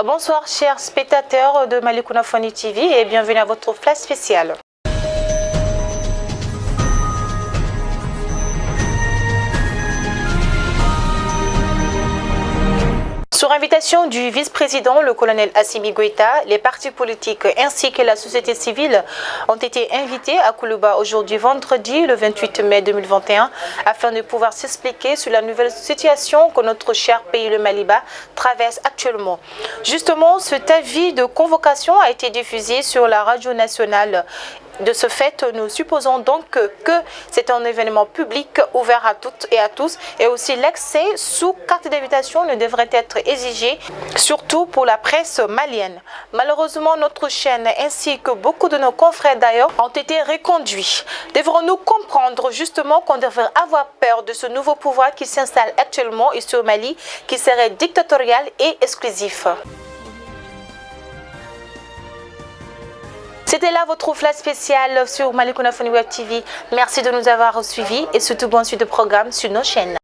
Bonsoir chers spectateurs de Malikounda Foni TV et bienvenue à votre flash spécial. Sur invitation du vice-président, le colonel Assimi Goïta, les partis politiques ainsi que la société civile ont été invités à Koulouba aujourd'hui vendredi, le 28 mai 2021, afin de pouvoir s'expliquer sur la nouvelle situation que notre cher pays, le Maliba, traverse actuellement. Justement, cet avis de convocation a été diffusé sur la radio nationale. De ce fait, nous supposons donc que c'est un événement public ouvert à toutes et à tous et aussi l'accès sous carte d'invitation ne devrait être exigé, surtout pour la presse malienne. Malheureusement, notre chaîne ainsi que beaucoup de nos confrères d'ailleurs ont été reconduits. Devrons-nous comprendre justement qu'on devrait avoir peur de ce nouveau pouvoir qui s'installe actuellement ici au Mali, qui serait dictatorial et exclusif? C'était là votre flash spécial sur Malikounda Foni Web TV. Merci de nous avoir suivis et surtout bonne suite de programme sur nos chaînes.